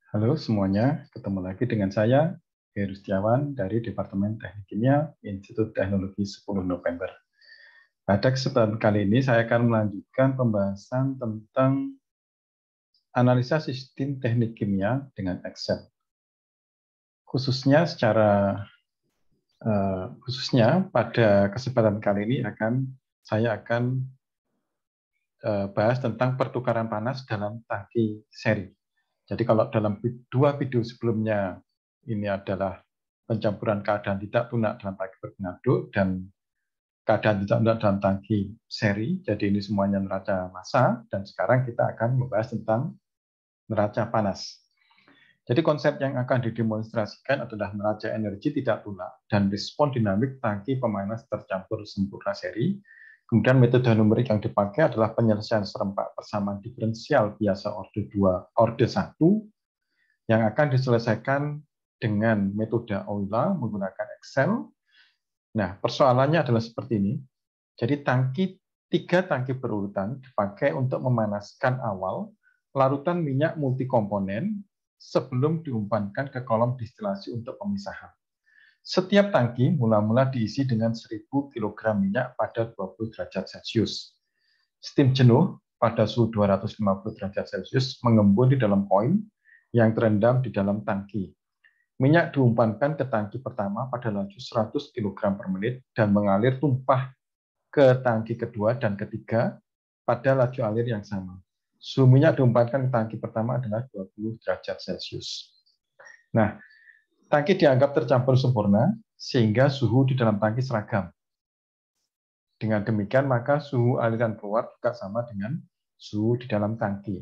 Halo semuanya, ketemu lagi dengan saya, Heru Setiawan dari Departemen Teknik Kimia, Institut Teknologi 10 November. Pada kesempatan kali ini saya akan melanjutkan pembahasan tentang analisa sistem teknik kimia dengan Excel. Khususnya pada kesempatan kali ini saya akan bahas tentang pertukaran panas dalam tangki seri. Jadi kalau dalam dua video sebelumnya ini adalah pencampuran keadaan tidak lunak dalam tangki berpengaduk dan keadaan tidak lunak dalam tangki seri. Jadi ini semuanya neraca massa dan sekarang kita akan membahas tentang neraca panas. Jadi konsep yang akan didemonstrasikan adalah neraca energi tidak lunak dan respon dinamik tangki pemanas tercampur sempurna seri. Kemudian metode numerik yang dipakai adalah penyelesaian serempak persamaan diferensial biasa orde 1 yang akan diselesaikan dengan metode Euler menggunakan Excel. Nah, persoalannya adalah seperti ini. Jadi tiga tangki berurutan dipakai untuk memanaskan awal larutan minyak multikomponen sebelum diumpankan ke kolom distilasi untuk pemisahan. Setiap tangki mula-mula diisi dengan 1000 kg minyak pada 20 derajat Celcius. Steam jenuh pada suhu 250 derajat Celcius mengembun di dalam koin yang terendam di dalam tangki. Minyak diumpankan ke tangki pertama pada laju 100 kg per menit dan mengalir tumpah ke tangki kedua dan ketiga pada laju alir yang sama. Suhu minyak diumpankan ke tangki pertama adalah 20 derajat Celcius. Nah, tangki dianggap tercampur sempurna sehingga suhu di dalam tangki seragam. Dengan demikian, maka suhu aliran keluar juga sama dengan suhu di dalam tangki.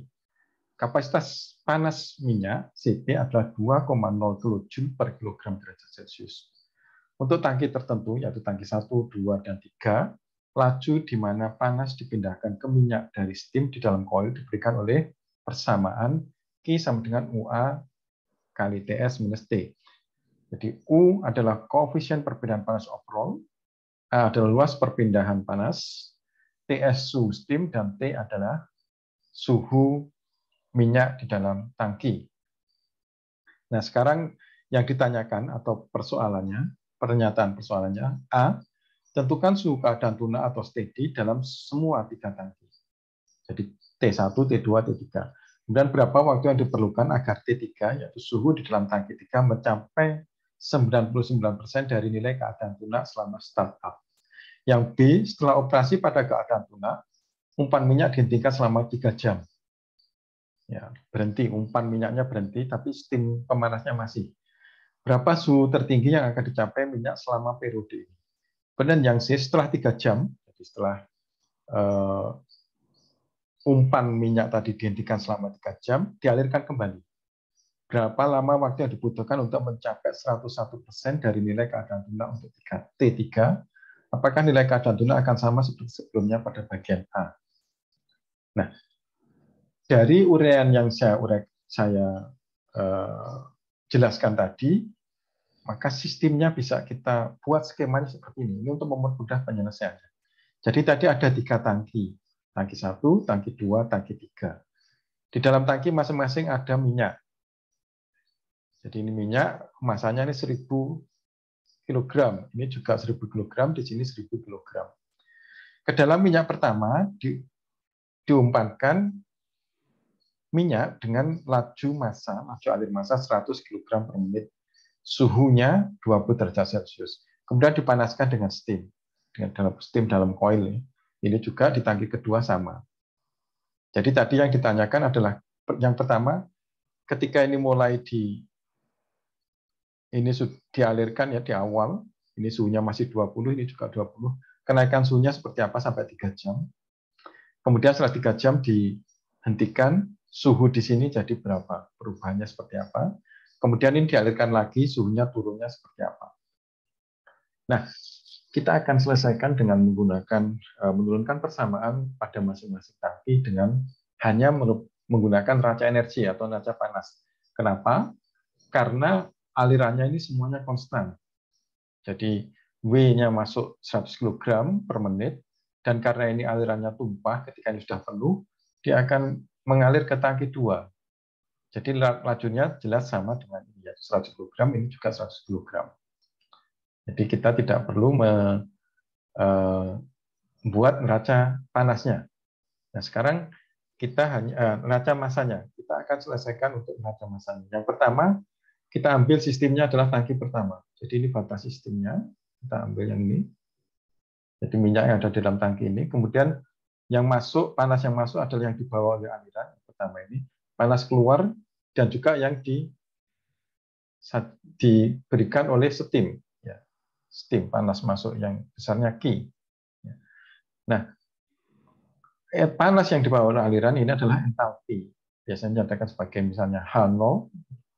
Kapasitas panas minyak CP adalah 2,0 kJ per kilogram derajat Celcius. Untuk tangki tertentu, yaitu tangki 1, 2, dan 3, laju di mana panas dipindahkan ke minyak dari steam di dalam koil diberikan oleh persamaan Q sama dengan UA kali TS minus T. Jadi U adalah koefisien perbedaan panas overall, A adalah luas perpindahan panas, TS suhu steam, dan T adalah suhu minyak di dalam tangki. Nah, sekarang yang ditanyakan atau pernyataan persoalannya, A, tentukan suhu keadaan lunak atau steady dalam semua tiga tangki. Jadi T1, T2, T3. Kemudian berapa waktu yang diperlukan agar T3, yaitu suhu di dalam tangki 3, mencapai 99% dari nilai keadaan lunak selama startup. Yang B, setelah operasi pada keadaan lunak, umpan minyak dihentikan selama 3 jam. Ya, berhenti, umpan minyaknya berhenti, tapi steam pemanasnya masih. Berapa suhu tertinggi yang akan dicapai minyak selama periode ini? Kemudian yang C, setelah 3 jam, jadi setelah umpan minyak tadi dihentikan selama 3 jam, dialirkan kembali. Berapa lama waktu yang dibutuhkan untuk mencapai 101% dari nilai keadaan lunak untuk T3? Apakah nilai keadaan lunak akan sama seperti sebelumnya pada bagian A? Nah, dari uraian yang saya jelaskan tadi, maka sistemnya bisa kita buat skemanya seperti ini. Ini untuk mempermudah penyelesaiannya. Jadi tadi ada 3 tangki. Tangki 1, tangki 2, tangki 3. Di dalam tangki masing-masing ada minyak. Jadi ini minyak, masanya ini 1000 kg. Ini juga 1000 kg, di sini 1000 kg. Ke dalam minyak pertama diumpankan minyak dengan laju alir massa 100 kg per menit. Suhunya 20 derajat Celcius. Kemudian dipanaskan dengan steam. Dengan steam dalam koil. Ini juga di tangki kedua sama. Jadi tadi yang ditanyakan adalah yang pertama, ketika ini mulai dialirkan ya di awal, ini suhunya masih 20, ini juga 20. Kenaikan suhunya seperti apa sampai 3 jam. Kemudian setelah 3 jam dihentikan, suhu di sini jadi berapa? Perubahannya seperti apa? Kemudian ini dialirkan lagi, suhunya turunnya seperti apa? Nah, kita akan selesaikan dengan menurunkan persamaan pada masing-masing tangki dengan hanya menggunakan neraca energi atau neraca panas. Kenapa? Karena alirannya ini semuanya konstan. Jadi W-nya masuk 100 kg per menit, dan karena ini alirannya tumpah ketika ini sudah penuh, dia akan mengalir ke tangki 2. Jadi lajunya jelas sama dengan ini, yaitu 100 kg, ini juga 100 kg. Jadi kita tidak perlu membuat neraca panasnya. Nah, sekarang kita hanya neraca masanya. Kita akan selesaikan untuk neraca masanya. Yang pertama, kita ambil sistemnya adalah tangki pertama. Jadi ini batas sistemnya. Kita ambil yang ini. Jadi minyak yang ada di dalam tangki ini. Kemudian yang masuk, panas yang masuk adalah yang dibawa oleh aliran. Yang pertama ini. Panas keluar dan juga yang diberikan oleh steam. Ya, steam, panas masuk yang besarnya Q. Nah, panas yang dibawa oleh aliran ini adalah entalpi. Biasanya dinyatakan sebagai misalnya H0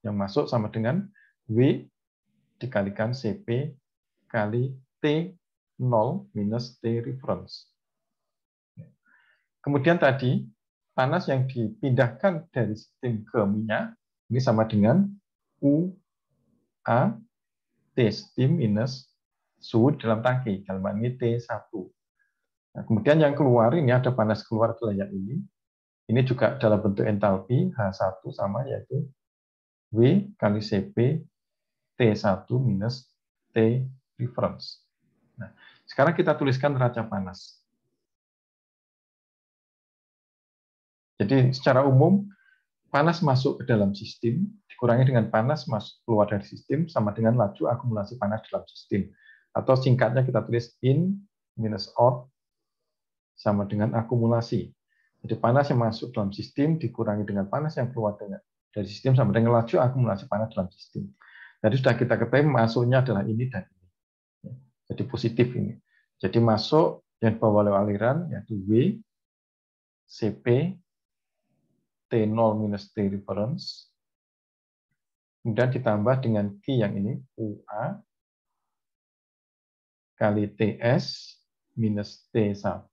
yang masuk sama dengan W dikalikan Cp kali T0 minus T reference. Kemudian tadi, panas yang dipindahkan dari steam ke minyak, ini sama dengan UA T steam minus suhu dalam tangki, dalam hal ini T1. Nah, kemudian yang keluar, ini ada panas keluar adalah yang ini. Ini juga dalam bentuk entalpi, H1 sama yaitu W kali Cp T1 minus T reference. Nah, sekarang kita tuliskan neraca panas. Jadi secara umum, panas masuk ke dalam sistem dikurangi dengan panas keluar dari sistem sama dengan laju akumulasi panas dalam sistem. Atau singkatnya kita tulis in minus out sama dengan akumulasi. Jadi panas yang masuk dalam sistem dikurangi dengan panas yang keluar dari sistem sama dengan laju akumulasi panas dalam sistem. Jadi sudah kita ketahui masuknya adalah ini dan ini. Jadi positif ini. Jadi masuk yang dibawa oleh aliran yaitu W, Cp, T0 minus T reference. Kemudian ditambah dengan Q yang ini, UA, kali TS minus T1.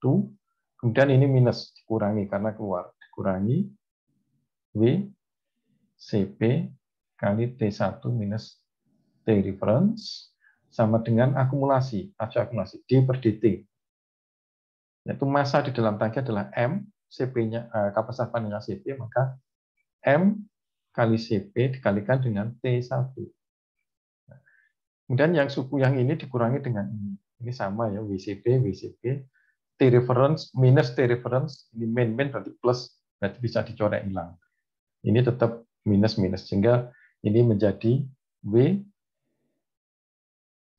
Kemudian ini minus dikurangi karena keluar. Dikurangi W Cp kali T1 minus T reference sama dengan akumulasi, akumulasi D per dt. Yaitu massa di dalam tangki adalah M, Cp-nya kapasitas panasnya Cp, maka M kali Cp dikalikan dengan T1. Kemudian yang suku yang ini dikurangi dengan ini. Ini sama ya, WCP, T reference minus T reference, ini min berarti plus, berarti bisa dicoret hilang. Ini tetap minus sehingga ini menjadi W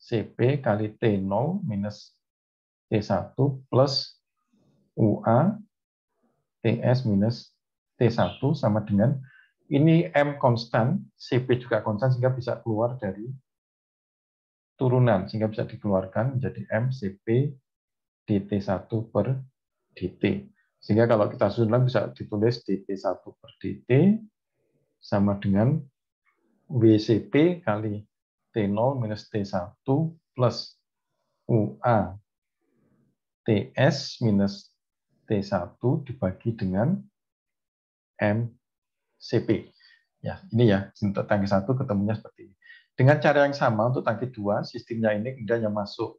Cp kali T0 minus T1 plus UA TS minus T1 sama dengan ini M konstan, Cp juga konstan sehingga bisa keluar dari turunan sehingga bisa dikeluarkan menjadi M Cp dt1 per dt. Sehingga kalau kita susunan bisa ditulis dt1 per dt sama dengan WCP kali T0 minus T1 plus UA TS minus T1 dibagi dengan MCP. Ya, ini ya, untuk tangki 1 ketemunya seperti ini. Dengan cara yang sama untuk tangki 2, sistemnya ini kemudian yang masuk,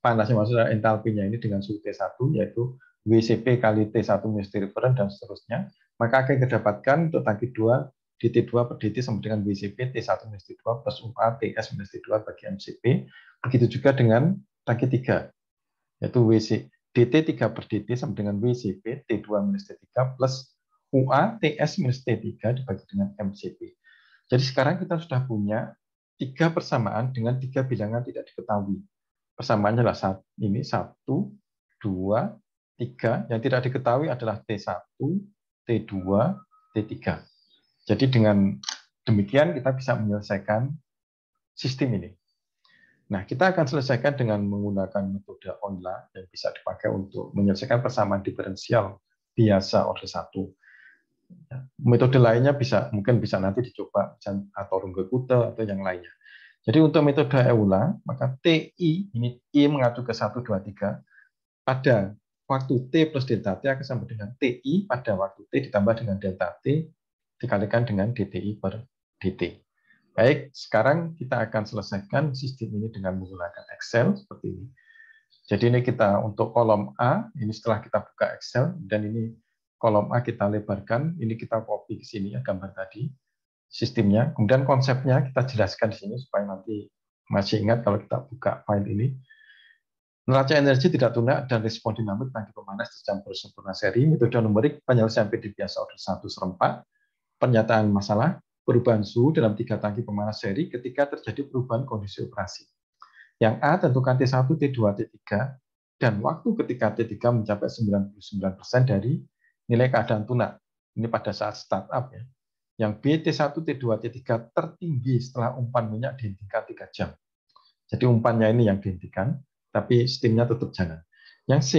panasnya masuk entalpinya ini dengan suhu T1, yaitu WCP kali T1 minus T reference dan seterusnya. Maka akan didapatkan untuk tangki 2, dt2 per dt sama dengan WCP T1 minus T2 plus UA TS minus T2 bagi MCP. Begitu juga dengan tangki 3, yaitu dt3 per dt sama dengan WCP T2 minus T3 plus UA TS minus T3 dibagi dengan MCP. Jadi sekarang kita sudah punya 3 persamaan dengan 3 bilangan tidak diketahui. Persamaannya adalah ini 1, 2, 3. Yang tidak diketahui adalah T1, T2, T3. Jadi dengan demikian kita bisa menyelesaikan sistem ini. Nah, kita akan selesaikan dengan menggunakan metode Euler yang bisa dipakai untuk menyelesaikan persamaan diferensial biasa order 1. Metode lainnya mungkin bisa nanti dicoba atau Runge-Kutta atau yang lainnya. Jadi untuk metode Euler, maka TI ini I mengacu ke 1, 2, 3 pada waktu T plus delta T akan sama dengan TI pada waktu T ditambah dengan delta T dikalikan dengan DTI per DT. Baik, sekarang kita akan selesaikan sistem ini dengan menggunakan Excel seperti ini. Jadi ini kita untuk kolom A, ini setelah kita buka Excel, dan ini kolom A kita lebarkan, ini kita copy ke sini ya gambar tadi, sistemnya. Kemudian konsepnya kita jelaskan di sini supaya nanti masih ingat kalau kita buka file ini. Neraca energi tidak tunai dan respon dinamik tangki pemanas tercampur sempurna seri, metode numerik penyelesaian PD biasa order 1 serempak, pernyataan masalah, perubahan suhu dalam 3 tangki pemanas seri ketika terjadi perubahan kondisi operasi. Yang A tentukan T1, T2, T3, dan waktu ketika T3 mencapai 99% dari nilai keadaan tunak. Ini pada saat startup ya. Yang B, T1, T2, T3 tertinggi setelah umpan minyak dihentikan 3 jam. Jadi umpannya ini yang dihentikan, tapi steamnya tetap jalan. Yang C,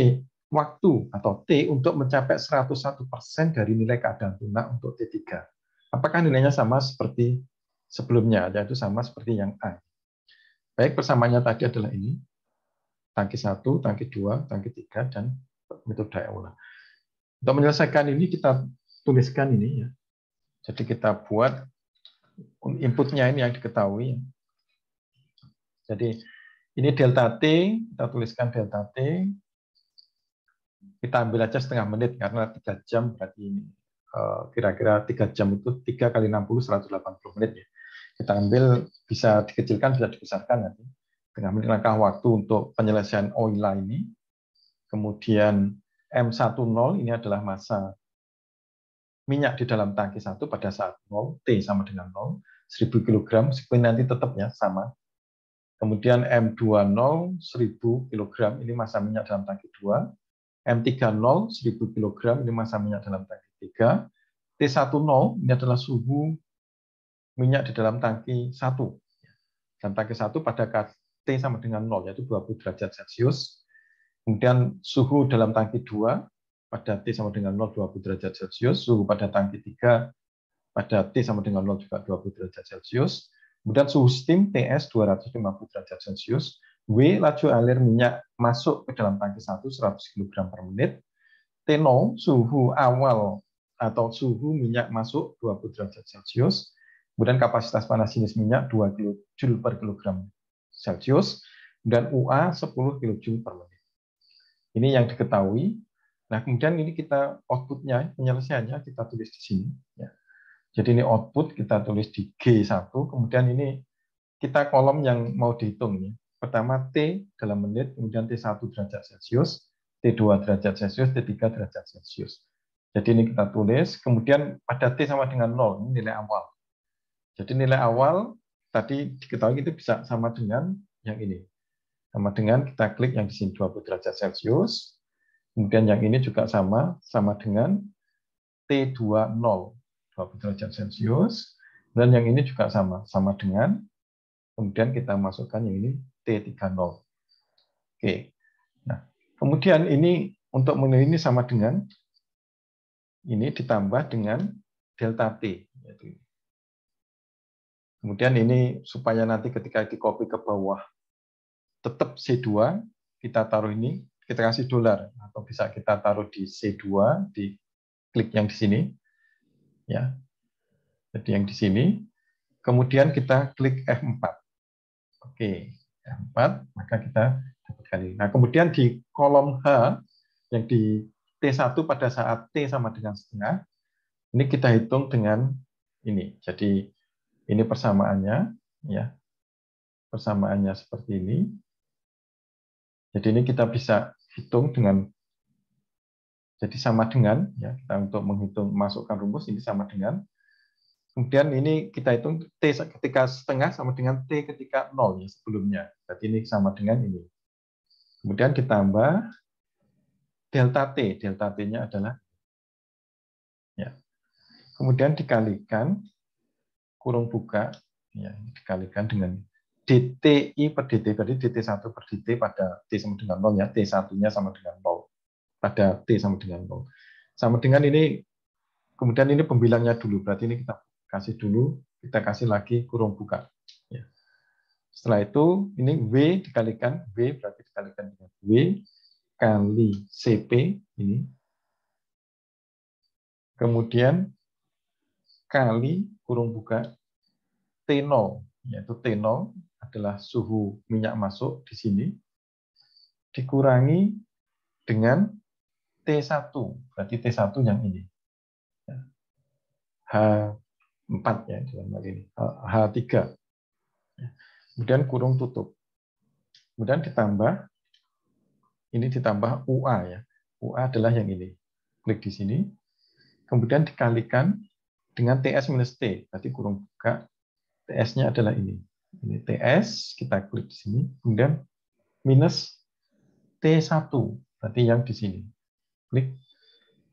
waktu atau T untuk mencapai 101% dari nilai keadaan tunak untuk T3. Apakah nilainya sama seperti sebelumnya, yaitu sama seperti yang A. Baik, persamaannya tadi adalah ini. Tangki 1, tangki 2, tangki 3, dan metode Euler. Untuk menyelesaikan ini, kita tuliskan ini. Ya. Jadi kita buat inputnya ini yang diketahui. Jadi ini delta T, kita tuliskan delta T. Kita ambil aja setengah menit, karena 3 jam berarti ini. Kira-kira 3 jam itu 3 kali 60, 180 menit. Ya. Kita ambil, bisa dikecilkan, bisa dibesarkan nanti. Dengan langkah waktu untuk penyelesaian Euler ini. Kemudian M10 ini adalah massa minyak di dalam tangki 1 pada saat 0, T sama dengan 0, 1000 kg, meskipun nanti tetapnya sama. Kemudian M20, 1000 kg, ini massa minyak dalam tangki 2. M30, 1000 kg, ini massa minyak dalam tangki 3. T10, ini adalah suhu minyak di dalam tangki 1. Dalam tangki 1 pada T sama dengan 0, yaitu 20 derajat Celcius. Kemudian suhu dalam tangki 2 pada T sama dengan 0, 20 derajat Celcius. Suhu pada tangki 3 pada T sama dengan 0 juga 20 derajat Celcius. Kemudian suhu steam TS 250 derajat Celcius. W, laju alir minyak masuk ke dalam tangki 1 100 kg per menit. T0, suhu awal atau suhu minyak masuk 20 derajat Celcius. Kemudian kapasitas panas jenis minyak 2 kJ per kilogram Celcius. Dan UA 10 kJ per menit. Ini yang diketahui. Nah, kemudian ini kita outputnya, penyelesaiannya kita tulis di sini. Ya. Jadi ini output kita tulis di G1, kemudian ini kita kolom yang mau dihitung. Ya. Pertama T dalam menit, kemudian T1 derajat Celcius, T2 derajat Celcius, T3 derajat Celcius. Jadi ini kita tulis, kemudian pada T sama dengan 0, ini nilai awal. Jadi nilai awal tadi diketahui itu bisa sama dengan yang ini. Sama dengan kita klik yang di sini 20 derajat Celcius, kemudian yang ini juga sama dengan T20, 20 derajat Celcius, dan yang ini juga sama dengan, kemudian kita masukkan yang ini T30. Oke. Nah, kemudian ini untuk menilai ini sama dengan ini ditambah dengan delta T. Kemudian ini supaya nanti ketika di copy ke bawah tetap C2, kita taruh ini, kita kasih dolar, atau bisa kita taruh di C2, di klik yang di sini, ya. Jadi yang di sini, kemudian kita klik F4. Oke, F4, maka kita dapatkan ini. Nah, kemudian di kolom H, yang di T1 pada saat T sama dengan setengah, ini kita hitung dengan ini. Jadi ini persamaannya, ya. Persamaannya seperti ini. Jadi ini kita bisa hitung dengan, jadi sama dengan, ya, kita untuk menghitung, masukkan rumus, ini sama dengan. Kemudian ini kita hitung T ketika setengah sama dengan T ketika 0 ya sebelumnya. Jadi ini sama dengan ini. Kemudian ditambah delta T. Delta T-nya adalah, ya. Kemudian dikalikan, kurung buka, ya, dikalikan dengan DTI per DT. Berarti DT1 per DT pada T sama dengan 0, ya. T1-nya sama dengan 0. Pada T sama dengan 0. Sama dengan ini, kemudian ini pembilangnya dulu. Berarti ini kita kasih dulu, kita kasih lagi kurung buka. Ya. Setelah itu, ini W dikalikan, W berarti dikalikan dengan W kali CP, ini. Kemudian kali kurung buka T0, yaitu T0 adalah suhu minyak masuk di sini, dikurangi dengan T1, berarti T1 yang ini. H4 ya dalam hal ini. H3. Kemudian kurung tutup. Kemudian ditambah UA ya. UA adalah yang ini. Klik di sini. Kemudian dikalikan dengan TS minus T. Berarti kurung buka. TS-nya adalah ini. Ini TS, kita klik di sini. Kemudian minus T1. Berarti yang di sini. Klik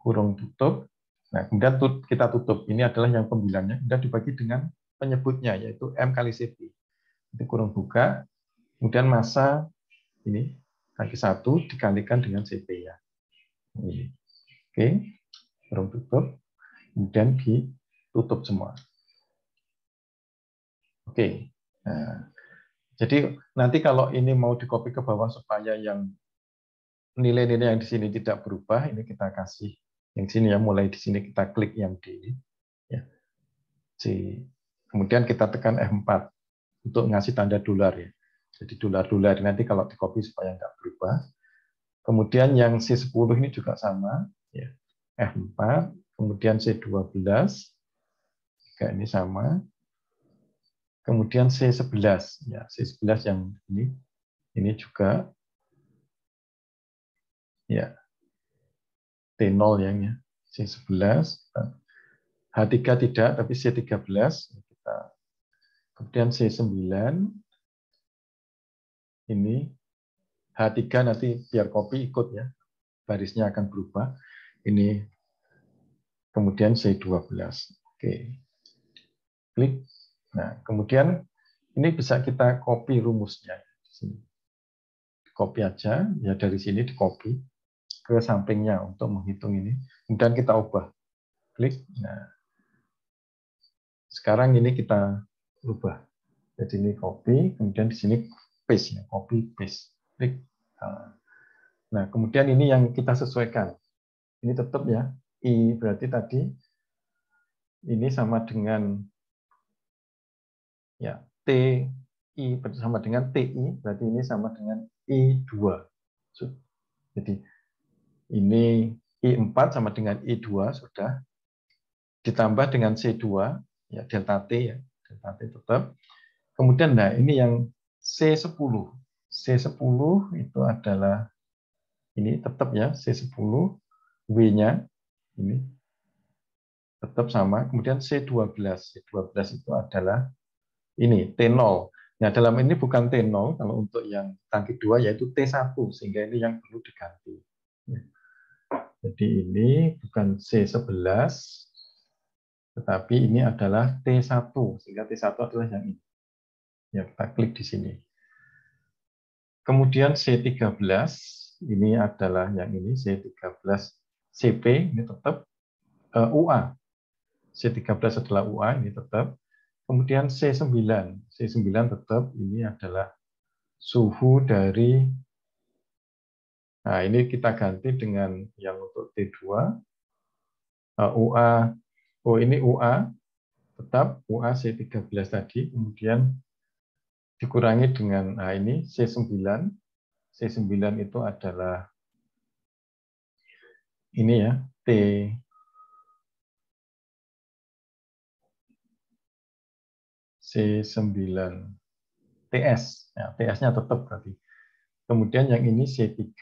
kurung tutup. Nah, kemudian kita tutup. Ini adalah yang pembilangnya. Kemudian dibagi dengan penyebutnya, yaitu M kali CP. Itu kurung buka. Kemudian massa ini kaki 1 dikalikan dengan CP ya. Ini. Oke, kurung tutup. Kemudian ditutup semua. Oke. Nah, jadi nanti kalau ini mau di-copy ke bawah supaya yang nilai-nilai yang di sini tidak berubah, ini kita kasih yang sini ya, mulai di sini kita klik yang di ya. Kemudian kita tekan F4 untuk ngasih tanda dolar ya. Jadi dolar-dolar nanti kalau di-copy supaya nggak berubah. Kemudian yang C10 ini juga sama ya. F4, kemudian C12 juga ini sama. Kemudian C11 ya, C11 yang ini juga ya. T0 yang ya, C11, H3 tidak, tapi C13 kita. Kemudian C9 ini H3 nanti biar copy ikut ya, barisnya akan berubah. Ini kemudian C12. Oke. Klik. Nah, kemudian ini bisa kita copy rumusnya di sini. Copy aja ya, dari sini di copy ke sampingnya untuk menghitung ini. Kemudian kita ubah. Klik. Nah, sekarang ini kita ubah. Jadi ini copy, kemudian di sini paste ya, copy paste. Klik. Nah, kemudian ini yang kita sesuaikan. Ini tetap ya, I berarti tadi ini sama dengan ya T I sama dengan TI, berarti ini sama dengan I2. Jadi ini I4 sama dengan I2 sudah, ditambah dengan C2 ya, delta T ya, delta T tetap. Kemudian nah ini yang C10. C10 itu adalah ini tetap ya, C10 W-nya ini tetap sama. Kemudian C12. C12 itu adalah ini T0. Nah, dalam ini bukan T0, kalau untuk yang tangki 2 yaitu T1, sehingga ini yang perlu diganti. Jadi ini bukan C11, tetapi ini adalah T1, sehingga T1 adalah yang ini. Ya, kita klik di sini. Kemudian C13, ini adalah yang ini, C13 CP, ini tetap UA. C13 adalah UA, ini tetap. Kemudian C9. C9 tetap, ini adalah suhu dari, nah ini kita ganti dengan yang untuk T2. UA, oh ini UA, tetap UA C13 tadi, kemudian dikurangi dengan, nah ini C9. C9 itu adalah ini ya, C9 TS, ya, TS-nya tetap berarti. Kemudian yang ini C3,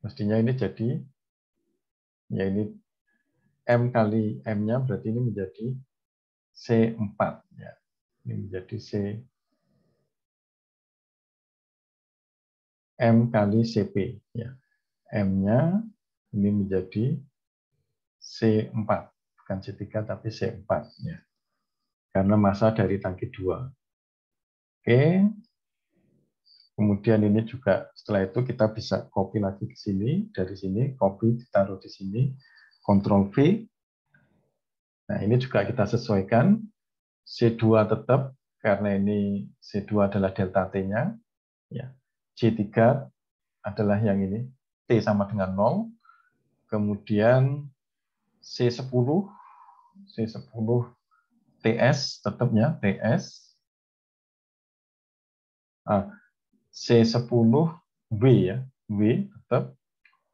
mestinya ini jadi, ya ini M kali M-nya berarti ini menjadi C4. Ya. Ini menjadi M kali CP. Ya. M-nya ini menjadi C4. Bukan C3 tapi C4. Ya. Karena massa dari tangki 2. Oke. Kemudian ini juga setelah itu kita bisa copy lagi ke sini, dari sini copy ditaruh di sini, Ctrl V. Nah, ini juga kita sesuaikan. C2 tetap karena ini C2 adalah delta T-nya. Ya. C3 adalah yang ini, T sama dengan 0. Kemudian C10 TS tetapnya TS. C10W ya. W tetap,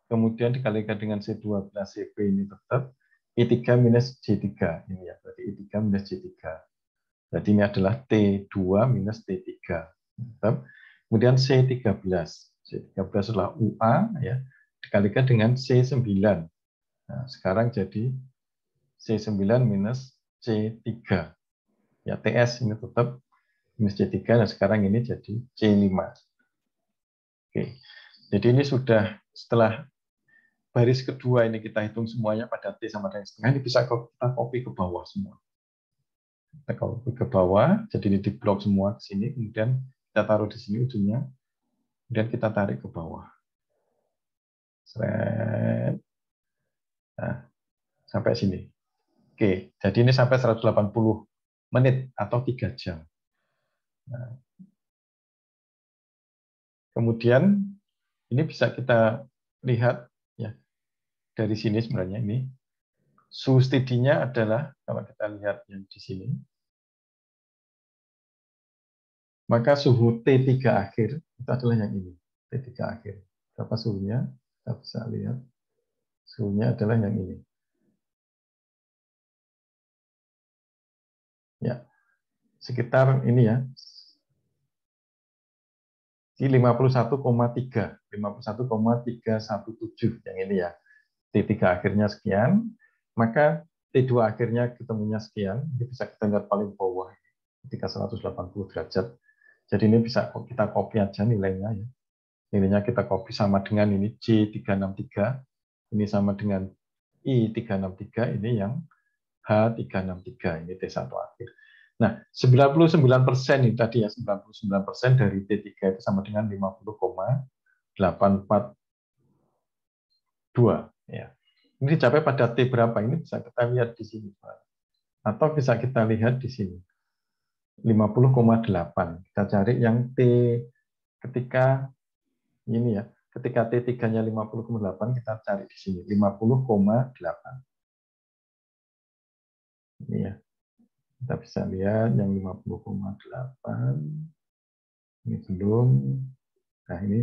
kemudian dikalikan dengan C12 CP ini tetap, I3 minus J3 ini ya, berarti I3 minus J3. Jadi ini adalah T2 minus T3. Tetap. Kemudian C13. C13 adalah UA ya, dikalikan dengan C9. Nah, sekarang jadi C9 minus C3. Ya, TS ini tetap minus C3, dan sekarang ini jadi C5. Oke. Jadi ini sudah setelah baris kedua ini kita hitung semuanya pada T sama dengan setengah, ini bisa kita copy ke bawah semua. Kita copy ke bawah, jadi ini di blok semua ke sini, kemudian kita taruh di sini ujungnya, kemudian kita tarik ke bawah. Nah, sampai sini. Oke, jadi ini sampai 180 menit atau 3 jam. Nah, kemudian ini bisa kita lihat ya dari sini sebenarnya ini suhu steady-nya adalah, kalau kita lihat yang di sini, maka suhu T3 akhir itu adalah yang ini, T3 akhir. Berapa suhunya? Kita bisa lihat. Suhunya adalah yang ini. Ya, sekitar ini ya. Di 51,3, 51,317 yang ini ya. T3 akhirnya sekian, maka T2 akhirnya ketemunya sekian. Ini bisa kita lihat paling bawah ketika 180 derajat. Jadi ini bisa kita copy aja nilainya ya. Nilainya kita copy sama dengan ini J363, ini sama dengan I363, ini yang H363, ini T1 akhir. Nah, 99% ini tadi ya, 99% dari T3 itu sama dengan 50,842 ya. Ini dicapai pada T berapa? Ini bisa kita lihat di sini. Atau bisa kita lihat di sini. 50,8. Kita cari yang T ketika ini ya, ketika T3-nya 50,8, kita cari di sini 50,8. Ini ya. Kita bisa lihat yang 50,8. Ini belum. Nah, ini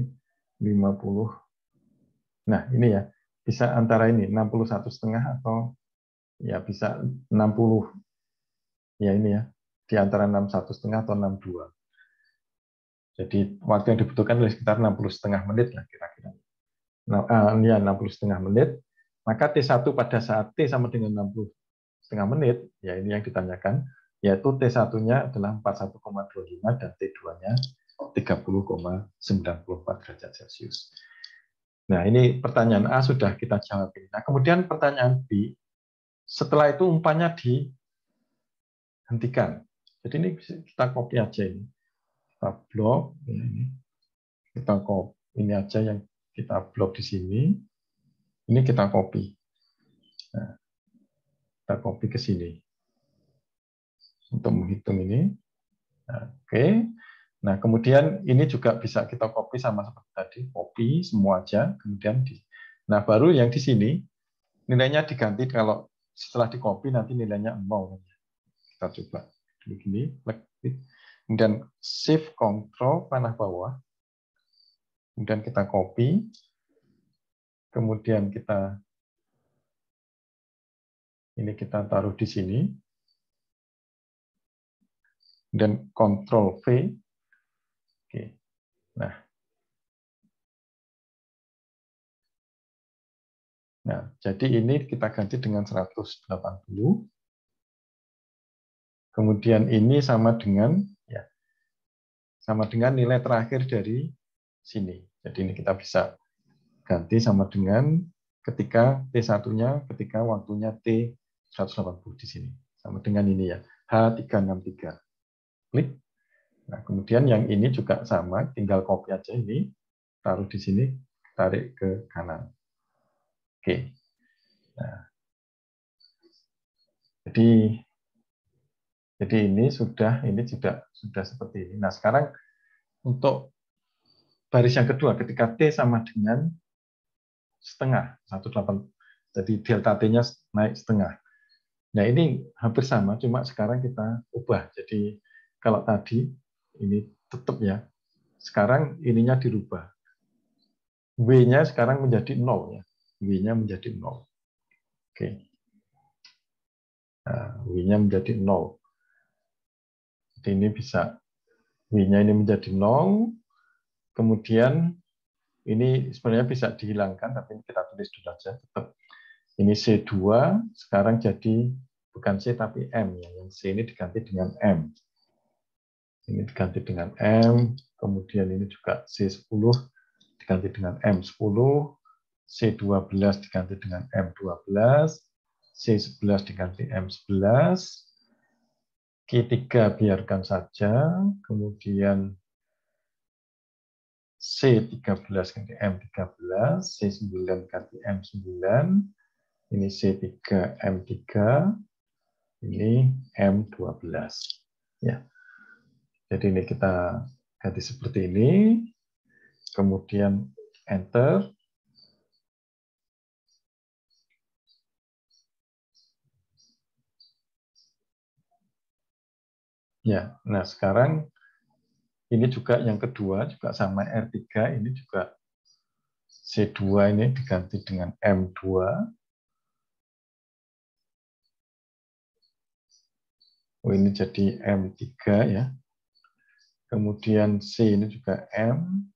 50. Nah, ini ya. Bisa antara ini 61,5 atau ya bisa 60. Ya ini ya. Di antara 61,5 atau 62. Jadi waktu yang dibutuhkan adalah sekitar 60,5 menit lah kira-kira. Nah, ya 60,5 menit. Maka T1 pada saat T sama dengan 60,5 menit, ya ini yang ditanyakan, yaitu T1-nya adalah 41,25 dan T2-nya 30,94 derajat Celcius. Nah, ini pertanyaan A sudah kita jawab. Nah, kemudian pertanyaan B, setelah itu umpannya dihentikan. Jadi ini kita copy aja ini. Kita blok, ini. Kita copy. Ini aja yang kita blok di sini. Ini kita copy. Nah, kita copy ke sini. Untuk menghitung ini. Nah, oke. Nah, kemudian ini juga bisa kita copy sama seperti tadi. Copy semua aja. Kemudian nah, baru yang di sini, nilainya diganti kalau setelah di copy nanti nilainya 0. Kita coba begini, kemudian shift control panah bawah, kemudian kita copy, kemudian ini kita taruh di sini, dan Ctrl V. Oke. Nah, jadi ini kita ganti dengan 180. Kemudian ini sama dengan ya, sama dengan nilai terakhir dari sini. Jadi ini kita bisa ganti sama dengan ketika T1-nya, ketika waktunya T 180 di sini. Sama dengan ini ya, H363. Klik. Nah, kemudian yang ini juga sama, tinggal copy aja ini, taruh di sini, tarik ke kanan. Oke. Nah, jadi ini sudah seperti ini. Nah, sekarang untuk baris yang kedua, ketika T sama dengan setengah, 18, jadi delta T-nya naik setengah. Nah, ini hampir sama, cuma sekarang kita ubah. Jadi kalau tadi ini tetap ya, sekarang ininya dirubah. W-nya sekarang menjadi 0 ya. W-nya menjadi 0. Oke. Nah, W-nya menjadi 0. Jadi ini bisa W-nya ini menjadi 0. Kemudian ini sebenarnya bisa dihilangkan, tapi kita tulis dulu aja. Tetap ini C2 sekarang jadi bukan C tapi M ya. Yang C ini diganti dengan M. Ini diganti dengan M. Kemudian ini juga C10 diganti dengan M10. C12 diganti dengan M12. C11 diganti M11. Q3 biarkan saja. Kemudian C13 ganti M13, C9 ganti M9, ini C3, M3, ini M12. Ya. Jadi ini kita ganti seperti ini, kemudian Enter. Ya, nah sekarang ini juga yang kedua, juga sama R3, ini juga C2 ini diganti dengan M2. Oh, ini jadi M3 ya. Kemudian C ini juga M.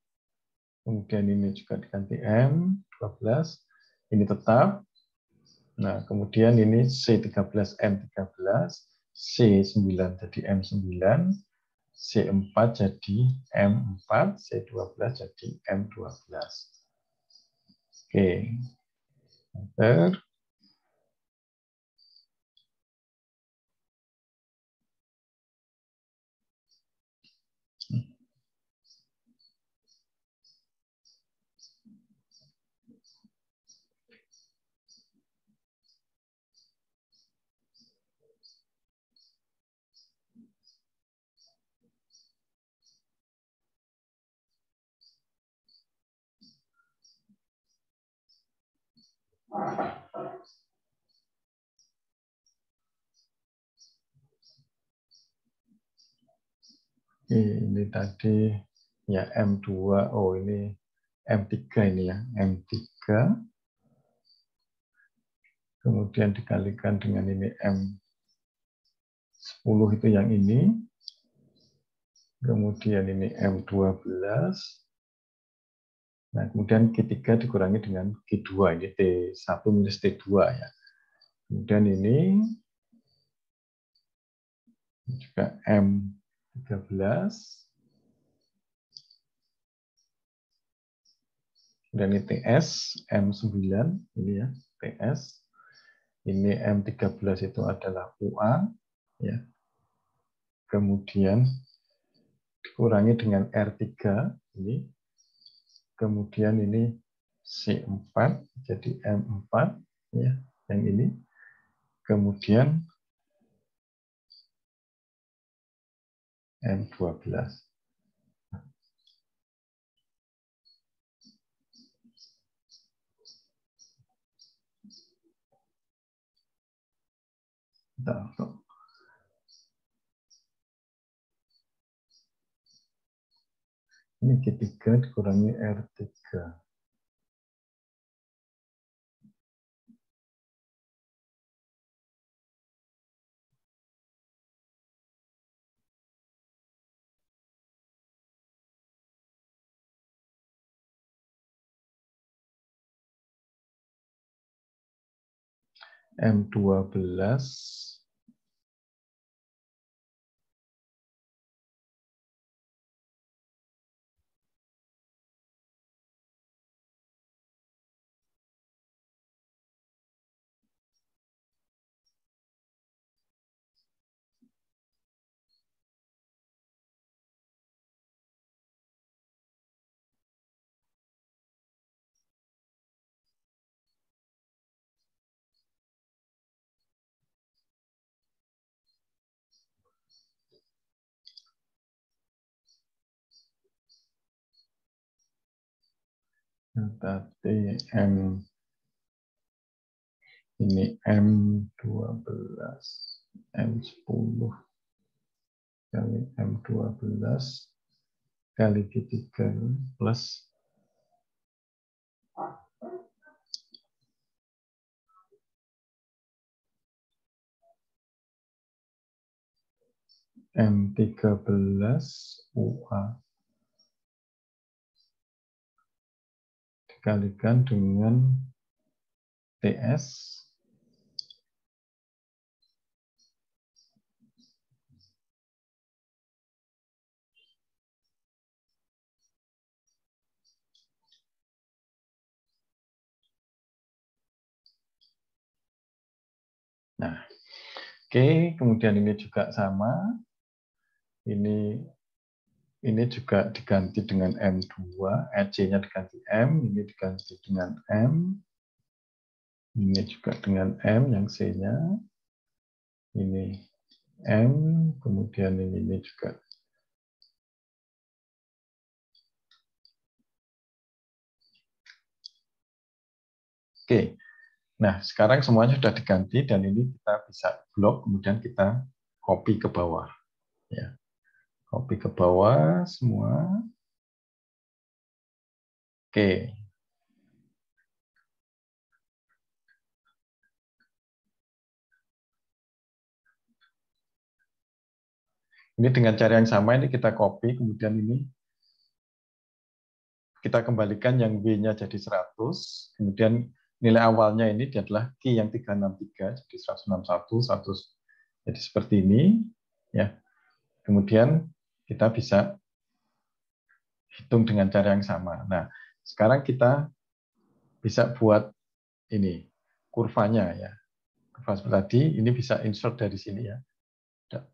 Kemudian ini juga diganti M12. Ini tetap. Nah, kemudian ini C13, M13. C9 jadi M9. C4 jadi M4. C12 jadi M12. Oke. Enter. Ini tadi ya M2. Oh, ini M3 ini ya. M3. Kemudian dikalikan dengan ini M10 itu yang ini. Kemudian ini M12. Nah, kemudian Q3 dikurangi dengan Q2. Ini T1 minus T2 ya. Kemudian ini juga M13. Dan ini TS, M9. Ini ya, TS. Ini M13 itu adalah UA. Ya. Kemudian dikurangi dengan R3. Ini. Kemudian ini C4 jadi M4 ya, yang ini. Kemudian M12. Ini Q3 dikurangi R3. M12 tadi ini M12 M10 kali M12 kali Q3 plus M13 UA dikalikan dengan TS nah oke, kemudian ini juga sama. Ini juga diganti dengan M2, C-nya diganti M, ini diganti dengan M, ini juga dengan M yang C-nya, ini M, kemudian ini juga. Oke, nah sekarang semuanya sudah diganti dan ini kita bisa blok, kemudian kita copy ke bawah. Ya. Copy ke bawah semua. Oke. Ini dengan cara yang sama, ini kita copy, kemudian ini kita kembalikan yang W-nya jadi 100, kemudian nilai awalnya ini adalah key yang 363, jadi 161, 100, jadi seperti ini. Ya. Kemudian kita bisa hitung dengan cara yang sama. Nah, sekarang kita bisa buat ini kurvanya ya. Kurva seperti tadi, ini bisa insert dari sini ya.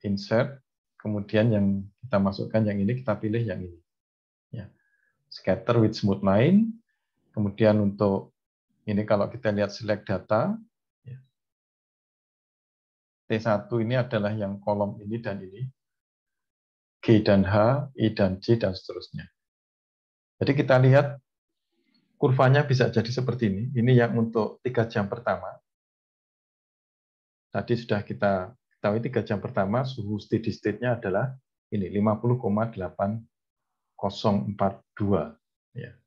Insert, kemudian yang kita masukkan yang ini, kita pilih yang ini. Ya. Scatter with smooth line. Kemudian untuk ini kalau kita lihat select data, ya. T1 ini adalah yang kolom ini dan ini. G dan H, I dan J, dan seterusnya. Jadi kita lihat kurvanya bisa jadi seperti ini. Ini yang untuk 3 jam pertama. Tadi sudah kita ketahui 3 jam pertama suhu steady state-nya adalah ini 50,8042 ya.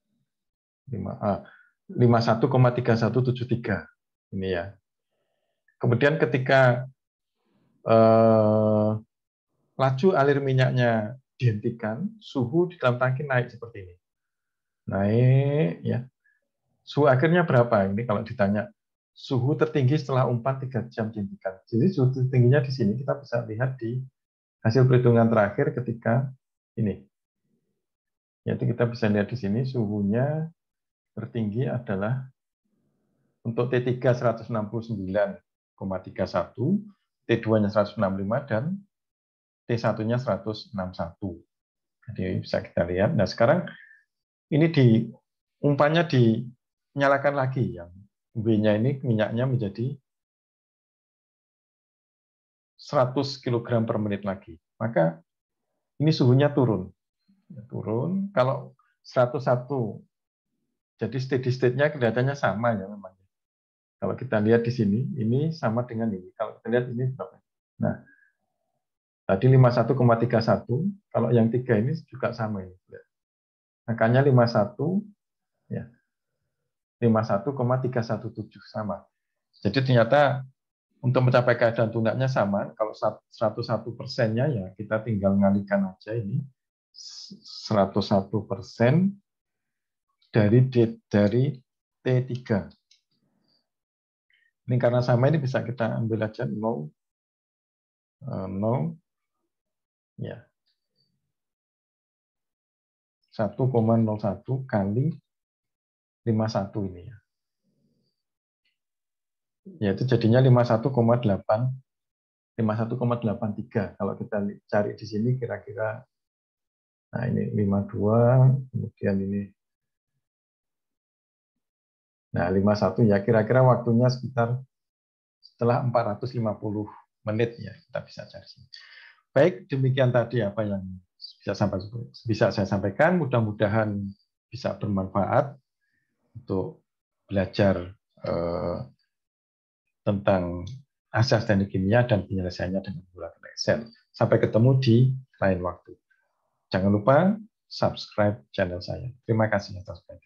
51,3173 ini ya. Kemudian ketika laju alir minyaknya dihentikan, suhu di dalam tangki naik seperti ini. Naik ya. Suhu akhirnya berapa? Ini kalau ditanya suhu tertinggi setelah umpan 3 jam dihentikan. Jadi suhu tertingginya di sini kita bisa lihat di hasil perhitungan terakhir ketika ini. Yaitu kita bisa lihat di sini suhunya tertinggi adalah untuk T3 169,31, T2-nya 165, dan T1-nya 161. Jadi bisa kita lihat. Nah sekarang ini umpannya dinyalakan lagi. Yang W-nya ini minyaknya menjadi 100 kg per menit lagi. Maka ini suhunya turun. Turun. Kalau 101, jadi steady state-nya kelihatannya sama ya memang. Kalau kita lihat di sini, ini sama dengan ini. Kalau kita lihat ini berapa? Nah, tadi 51,31, kalau yang 3 ini juga sama ini. Angkanya 51, ya. 51,317 sama. Jadi ternyata untuk mencapai keadaan tunaknya sama. Kalau 101%-nya ya kita tinggal ngalihkan aja ini 101% dari T3. Ini karena sama ini bisa kita ambil aja 0, 0 ya 1,01 kali 51 ini ya. Yaitu jadinya 51,83. Kalau kita cari di sini kira-kira nah ini 52, kemudian ini nah 51 ya kira-kira waktunya sekitar setelah 450 menit ya kita bisa cari sini. Baik, demikian tadi apa yang bisa saya sampaikan. Mudah-mudahan bisa bermanfaat untuk belajar tentang asas teknik kimia dan penyelesaiannya dengan menggunakan Excel. Sampai ketemu di lain waktu. Jangan lupa subscribe channel saya. Terima kasih atas perhatiannya.